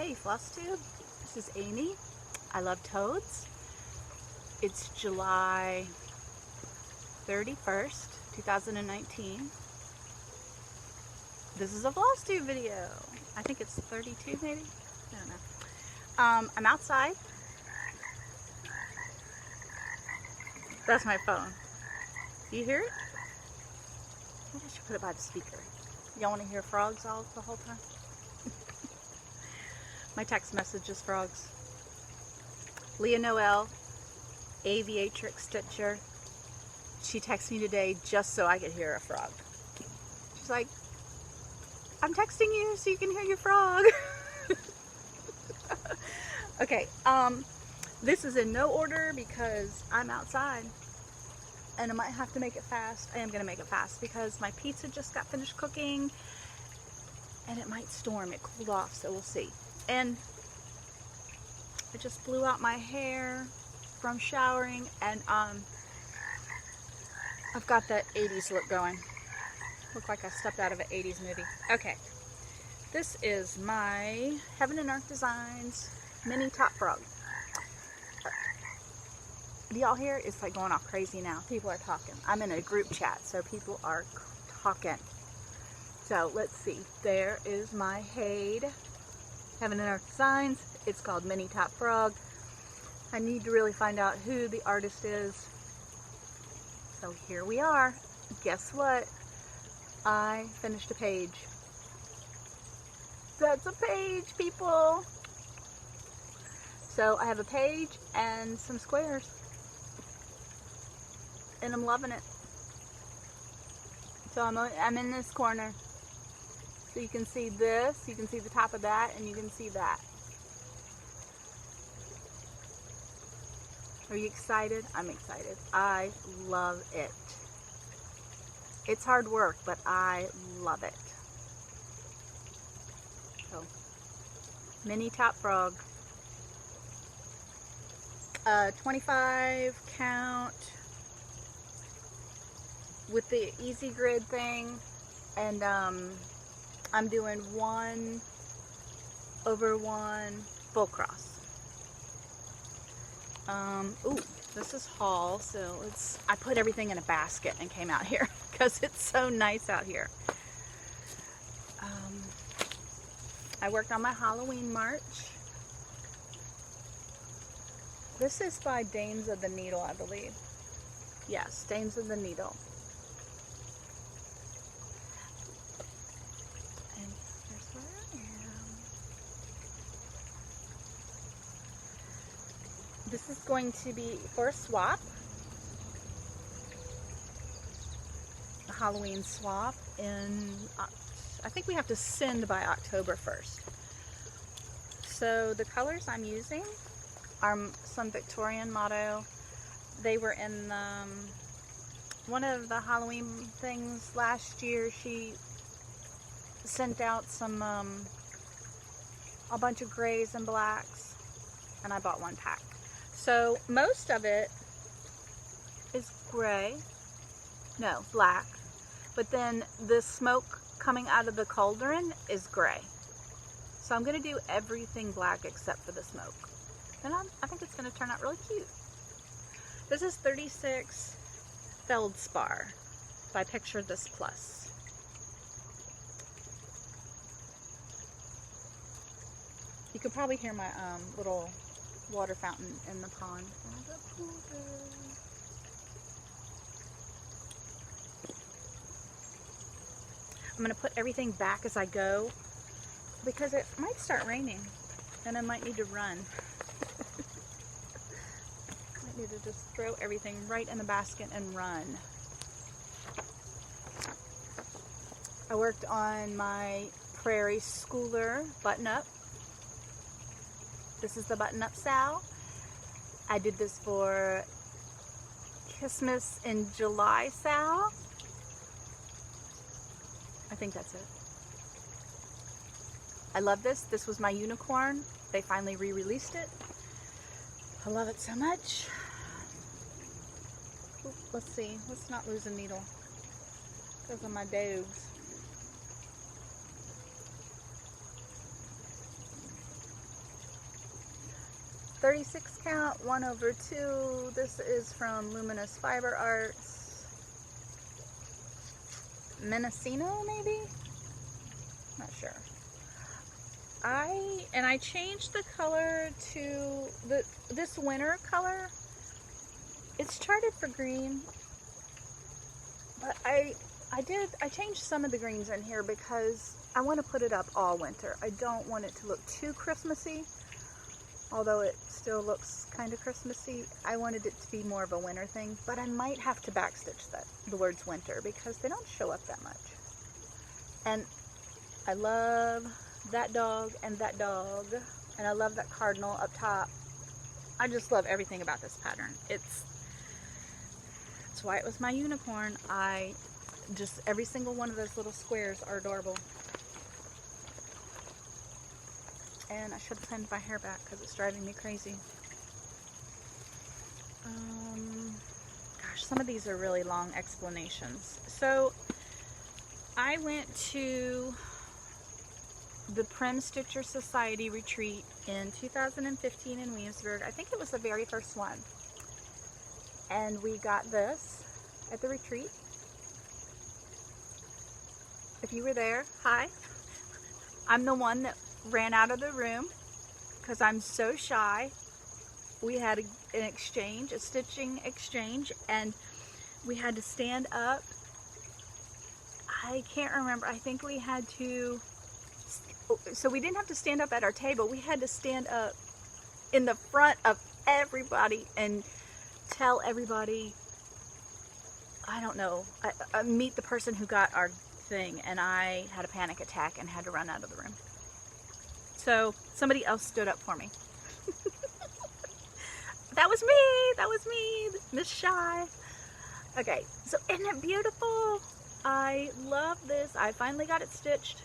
Hey Flosstube, this is Amy. I love toads. It's July 31st, 2019. This is a Flosstube video. I think it's 32 maybe? I don't know. I'm outside. That's my phone. Do you hear it? Maybe I should put it by the speaker. Y'all want to hear frogs all the whole time? My text message is frogs. Leah Noel, aviatrix stitcher. She texted me today just so I could hear a frog. She's like, I'm texting you so you can hear your frog. Okay, this is in no order because I'm outside and I might have to make it fast. I am going to make it fast because my pizza just got finished cooking and it might storm. It cooled off, so we'll see. And I just blew out my hair from showering, and I've got that 80s look going. Look like I stepped out of an 80s movie. Okay, this is my Heaven and Earth Designs mini top frog. Do y'all hear? It's like going all crazy now. People are talking. I'm in a group chat, so people are talking. So let's see. There is my Hade Heaven and Earth Designs. It's called Mini Top Frog. I need to really find out who the artist is. So here we are. Guess what? I finished a page. That's a page, people. So I have a page and some squares. And I'm loving it. So I'm in this corner. So you can see this, you can see the top of that, and you can see that. Are you excited? I'm excited. I love it. It's hard work, but I love it. So, mini top frog. 25 count with the easy grid thing, and I'm doing 1/1 full cross. Ooh, this is haul, so I put everything in a basket and came out here because it's so nice out here. I worked on my Halloween March. This is by Dames of the Needle, I believe. Yes, Dames of the Needle. And here's where I am. This is going to be for a swap. A Halloween swap in, I think we have to send by October 1st. So the colors I'm using are some Victorian motto. They were in one of the Halloween things last year. She sent out some a bunch of grays and blacks, and I bought one pack. So most of it is gray, no, black, but then the smoke coming out of the cauldron is gray. So I'm going to do everything black except for the smoke. And I think it's going to turn out really cute. This is 36 Feldspar by Picture This Plus. You can probably hear my little water fountain in the pond. I'm going to put everything back as I go because it might start raining and I might need to run. I need to just throw everything right in the basket and run. I worked on my Prairie Schooler button-up. This is the button-up Sal. I did this for Christmas in July Sal. I think that's it. I love this. This was my unicorn. They finally re-released it. I love it so much. Ooh, let's see. Let's not lose a needle because of my dogs. 36 count, 1/2. This is from Luminous Fiber Arts. Mendocino, maybe? Not sure. I changed the color to this winter color. It's charted for green, but I changed some of the greens in here because I want to put it up all winter. I don't want it to look too Christmassy, although it still looks kind of Christmassy. I wanted it to be more of a winter thing, but I might have to backstitch the words winter because they don't show up that much. And I love that dog, and I love that cardinal up top. I just love everything about this pattern. That's why it was my unicorn. Every single one of those little squares are adorable. And I should have pinned my hair back because it's driving me crazy. Gosh, some of these are really long explanations. So I went to the Prem Stitcher Society retreat in 2015 in Williamsburg. I think it was the very first one. And we got this at the retreat. If you were there, hi. I'm the one that ran out of the room because I'm so shy. We had an exchange, a stitching exchange, and we had to stand up. I can't remember. I think we had to, so we didn't have to stand up at our table. We had to stand up in the front of everybody and tell everybody, I don't know, meet the person who got our thing, and I had a panic attack and had to run out of the room. So somebody else stood up for me. That was me, Miss Shy. Okay, so isn't it beautiful? I love this. I finally got it stitched.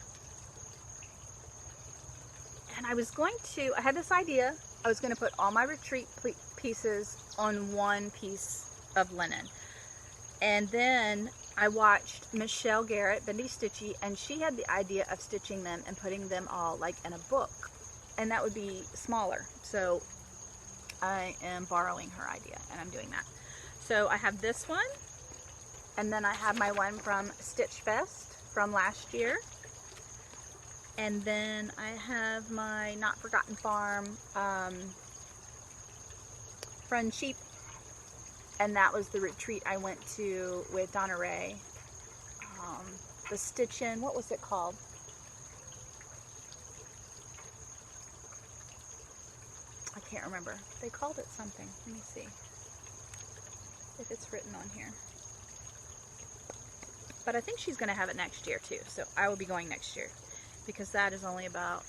And I had this idea. I was going to put all my retreat pieces on one piece of linen. And then I watched Michelle Garrett, Bendy Stitchy, and she had the idea of stitching them and putting them all like in a book. And that would be smaller. So I am borrowing her idea and I'm doing that. So I have this one, and then I have my one from Stitch Fest from last year. And then I have my Not Forgotten Farm Friend Sheep. And that was the retreat I went to with Donna Ray. The Stitch-In, what was it called? I can't remember. They called it something. Let me see if it's written on here. But I think she's going to have it next year too. So I will be going next year because that is only about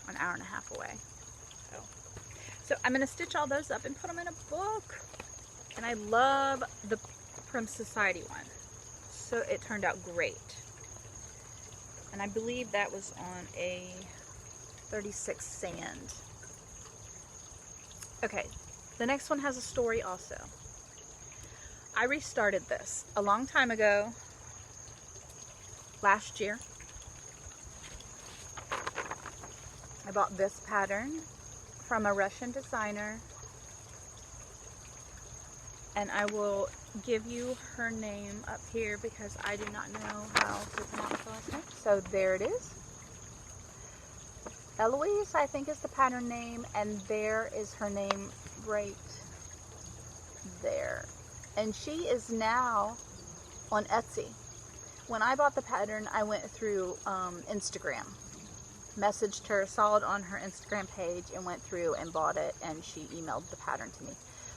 an hour and a half away. So I'm going to stitch all those up and put them in a book. And I love the Prem Society one. So it turned out great. And I believe that was on a 36 sand. Okay, the next one has a story also. I restarted this a long time ago, last year. I bought this pattern from a Russian designer. And I will give you her name up here because I do not know how to pronounce her last name. So there it is. Eloise, I think, is the pattern name, and there is her name right there. And she is now on Etsy. When I bought the pattern, I went through Instagram. Messaged her, saw it on her Instagram page, and went through and bought it, and she emailed the pattern to me.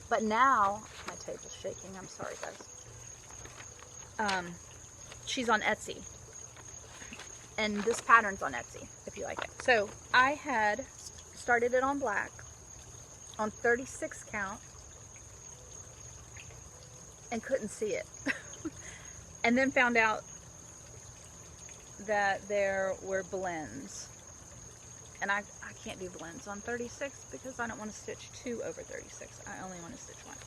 But now, my table's shaking, I'm sorry guys. She's on Etsy. And this pattern's on Etsy, if you like it. So, I had started it on black, on 36 count, and couldn't see it. And then found out that there were blends. And I can't do blends on 36 because I don't want to stitch 2 over 36. I only want to stitch 1.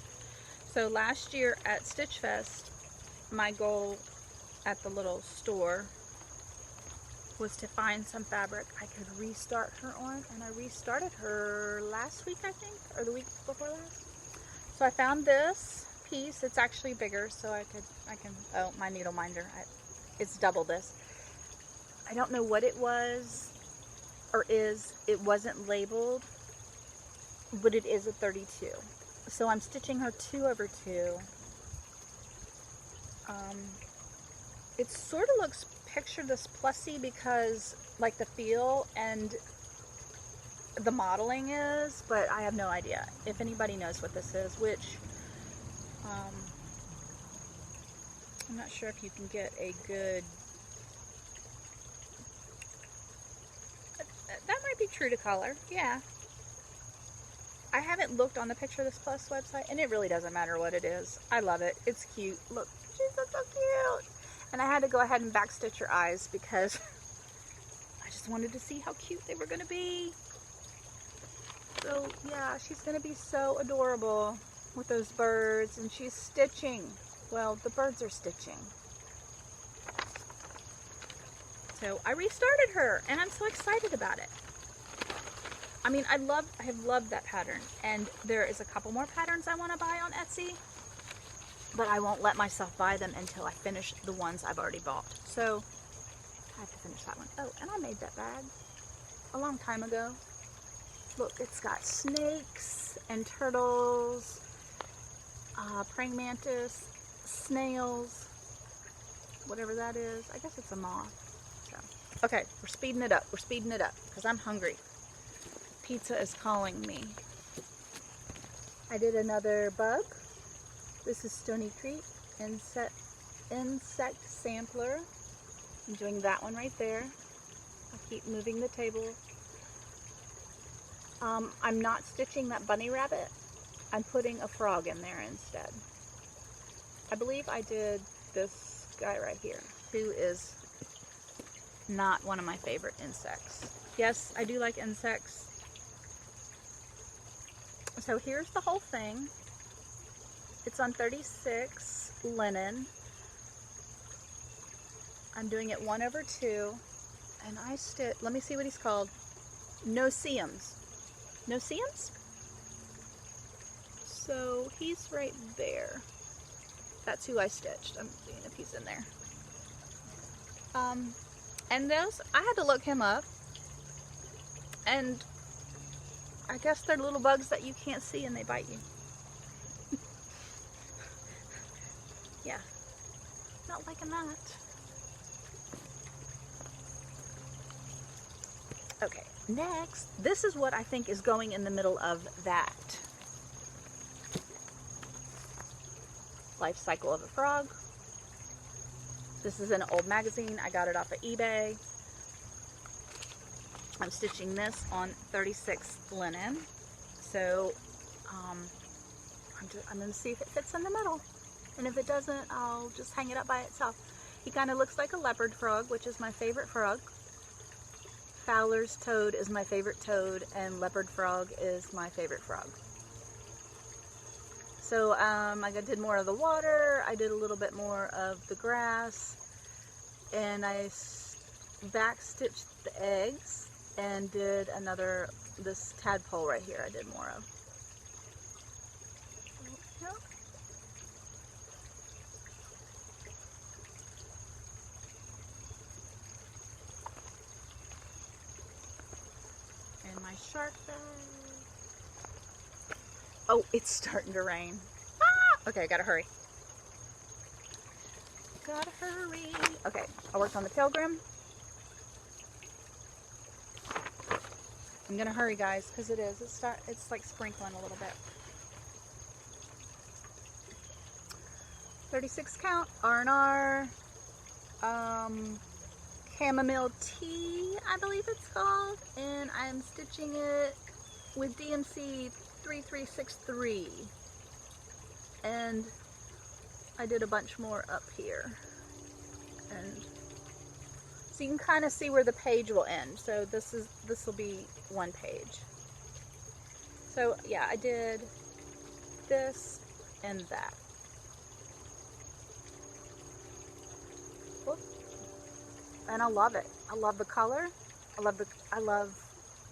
So last year at Stitch Fest, my goal at the little store was to find some fabric I could restart her on, and I restarted her last week, I think, or the week before last. So I found this piece. It's actually bigger, so I can, oh, my needle minder, it's double this. I don't know what it was, or is, it wasn't labeled, but it is a 32. So I'm stitching her 2/2. It sort of looks, picture this plussy because like the feel and the modeling is, but I have no idea. If anybody knows what this is, which I'm not sure if you can get a good, that might be true to color, yeah. I haven't looked on the Picture This Plus website, and it really doesn't matter what it is. I love it. It's cute. Look, she's so cute. And I had to go ahead and backstitch her eyes because I just wanted to see how cute they were going to be. So, yeah, she's going to be so adorable with those birds. And she's stitching. Well, the birds are stitching. So, I restarted her, and I'm so excited about it. I mean, I have loved that pattern, and there is a couple more patterns I want to buy on Etsy, but I won't let myself buy them until I finish the ones I've already bought. So I have to finish that one. Oh, and I made that bag a long time ago. Look, it's got snakes and turtles, praying mantis, snails, whatever that is. I guess it's a moth. So, okay, we're speeding it up. We're speeding it up because I'm hungry. Pizza is calling me. I did another bug. This is Stony Creek insect sampler. I'm doing that one right there. I keep moving the table. I'm not stitching that bunny rabbit. I'm putting a frog in there instead. I believe I did this guy right here, who is not one of my favorite insects. Yes, I do like insects. So here's the whole thing. It's on 36 linen. I'm doing it 1/2, and I stitch, let me see what he's called. No-see-ums. No-see-ums? So he's right there. That's who I stitched. I'm seeing if he's in there. And those, I had to look him up, and I guess they're little bugs that you can't see and they bite you. Yeah, not liking that. Okay, next, this is what I think is going in the middle of that. Life Cycle of a Frog. This is an old magazine. I got it off of eBay. I'm stitching this on 36 linen. So I'm going to see if it fits in the middle. And if it doesn't, I'll just hang it up by itself. He kind of looks like a leopard frog, which is my favorite frog. Fowler's toad is my favorite toad, and leopard frog is my favorite frog. So I did more of the water, I did a little bit more of the grass, and I backstitched the eggs and did another, this tadpole right here I did more of. And my shark bag. Oh, it's starting to rain. Ah! Okay, I gotta hurry. Gotta hurry. Okay, I worked on the Pilgrim. I'm gonna hurry, guys, because it's like sprinkling a little bit. 36 count R&R, chamomile tea, I believe it's called, and I'm stitching it with DMC 3363, and I did a bunch more up here, and so you can kind of see where the page will end. So this will be one page. So yeah, I did this and that. And I love it. I love the color.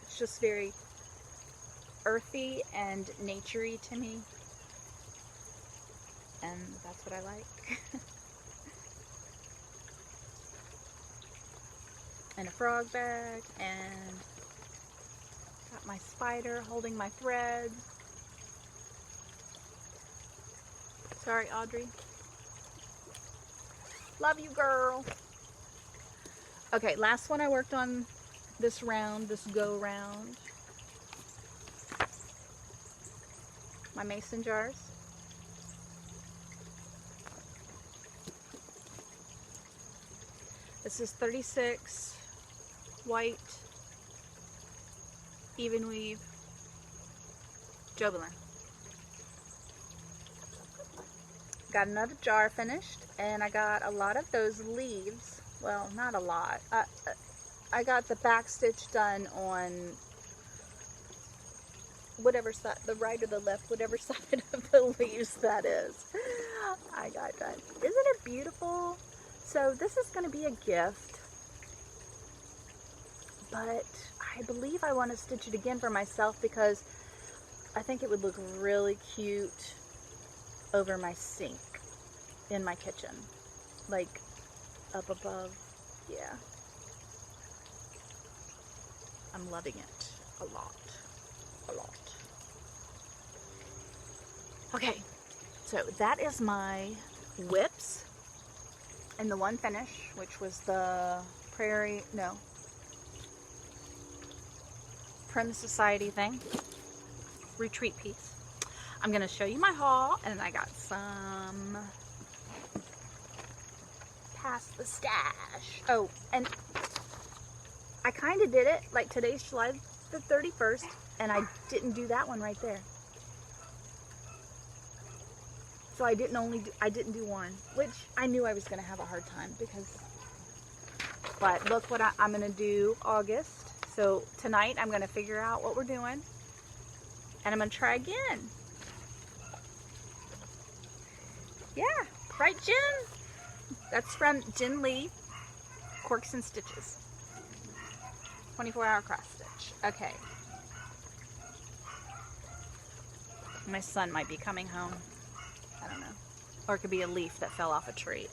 It's just very earthy and naturey to me. And that's what I like. And a frog bag, and got my spider holding my thread. Sorry, Audrey. Love you, girl. Okay, last one I worked on this round, this go round. My mason jars. This is 36 white even weave Jobelin. Got another jar finished, and I got a lot of those leaves. Well, not a lot. I got the back stitch done on whatever side, the right or the left, whatever side of the leaves that is. I got done. Isn't it beautiful? So this is going to be a gift, but I believe I want to stitch it again for myself because I think it would look really cute over my sink in my kitchen, like up above. Yeah, I'm loving it a lot. Okay, so that is my whips and the one finish, which was the Prem Society thing, retreat piece. I'm going to show you my haul, and I got some past the stash. Oh, and I kind of did it, like today's July the 31st, and I didn't do that one right there. So I didn't do one, which I knew I was going to have a hard time but look what I'm going to do August. So tonight I'm going to figure out what we're doing, and I'm going to try again. Yeah, right, Jen? That's from Jen Lee, Corks and Stitches. 24-hour cross stitch. Okay. My son might be coming home. I don't know. Or it could be a leaf that fell off a tree.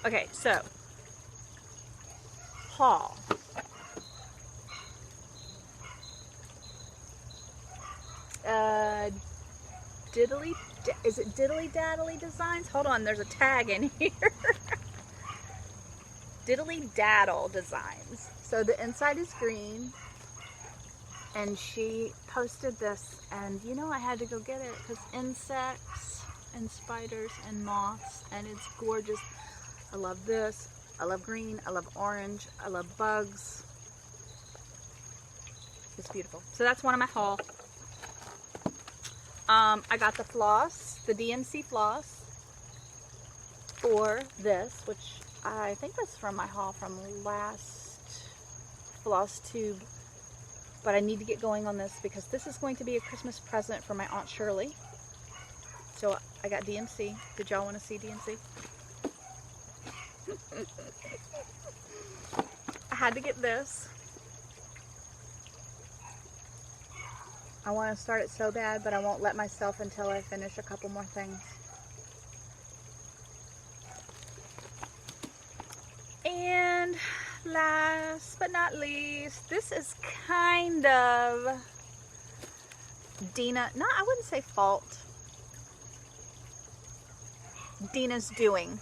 Okay, so haul. Is it Diddly Daddly Designs? Hold on, there's a tag in here. Diddly Daddle Designs. So the inside is green, and she posted this, and you know I had to go get it because insects and spiders and moths, and it's gorgeous. I love this. I love green. I love orange. I love bugs. It's beautiful. So that's one of my haul. I got the floss, the DMC floss for this, which I think was from my haul from last Flosstube. But I need to get going on this because this is going to be a Christmas present for my Aunt Shirley. So I got DMC. Did y'all want to see DMC? I had to get this. I want to start it so bad, but I won't let myself until I finish a couple more things. And last but not least, this is kind of Deena, no, I wouldn't say fault. Deena's doing.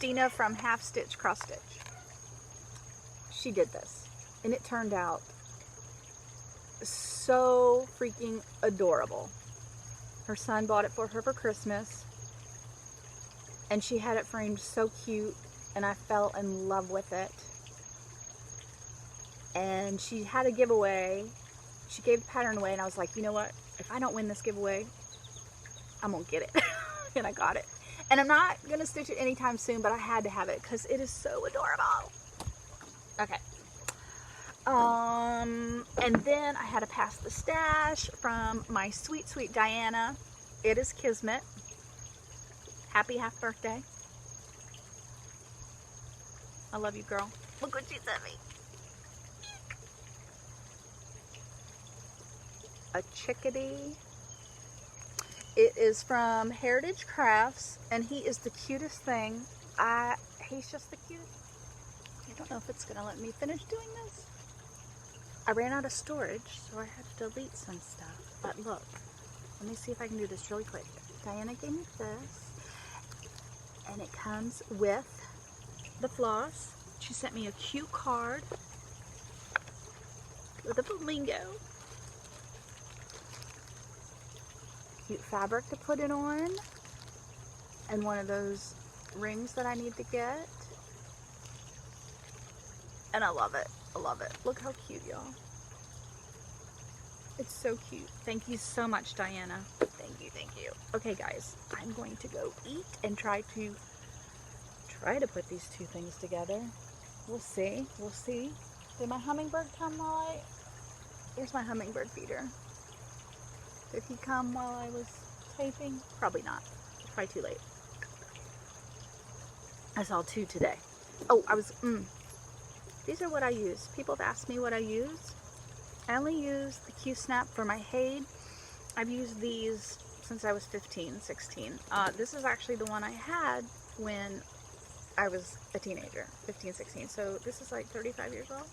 Deena from Half Stitch Cross Stitch. She did this, and it turned out so freaking adorable. Her son bought it for her for Christmas, and she had it framed so cute, and I fell in love with it. And she had a giveaway. She gave the pattern away, and I was like, you know what? If I don't win this giveaway, I'm gonna get it. And I got it. And I'm not gonna stitch it anytime soon, but I had to have it because it is so adorable. Okay. And then I had to pass the stash from my sweet, sweet Diana. It is Kismet. Happy half birthday. I love you, girl. Look what she sent me. A chickadee. It is from Heritage Crafts, and he is the cutest thing. He's just the cutest. I don't know if it's gonna let me finish doing this. I ran out of storage, so I had to delete some stuff. But look, let me see if I can do this really quick. Diana gave me this, and it comes with the floss. She sent me a cute card with a flamingo. Cute fabric to put it on, and one of those rings that I need to get. And I love it. I love it. Look how cute, y'all. It's so cute. Thank you so much, Diana. Thank you, thank you. Okay, guys, I'm going to go eat and try to put these two things together. We'll see. We'll see. Did my hummingbird come while Here's my hummingbird feeder. Did he come while I was taping? Probably not. It's probably too late. I saw two today. Oh, these are what I use. People have asked me what I use. I only use the Q-Snap for my Haid. I've used these since I was 15, 16. This is actually the one I had when I was a teenager, 15, 16. So this is like 35 years old.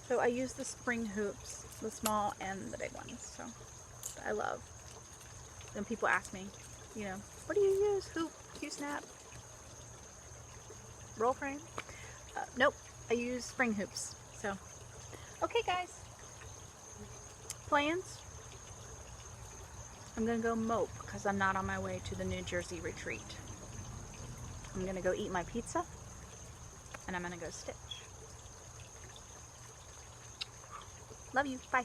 So I use the spring hoops, the small and the big ones. So I love. Then people ask me, you know, what do you use? Hoop, Q-Snap, roll frame? Nope, I use spring hoops. So, okay guys. Plans? I'm gonna go mope because I'm not on my way to the New Jersey retreat. I'm gonna go eat my pizza and I'm gonna go stitch. Love you. Bye.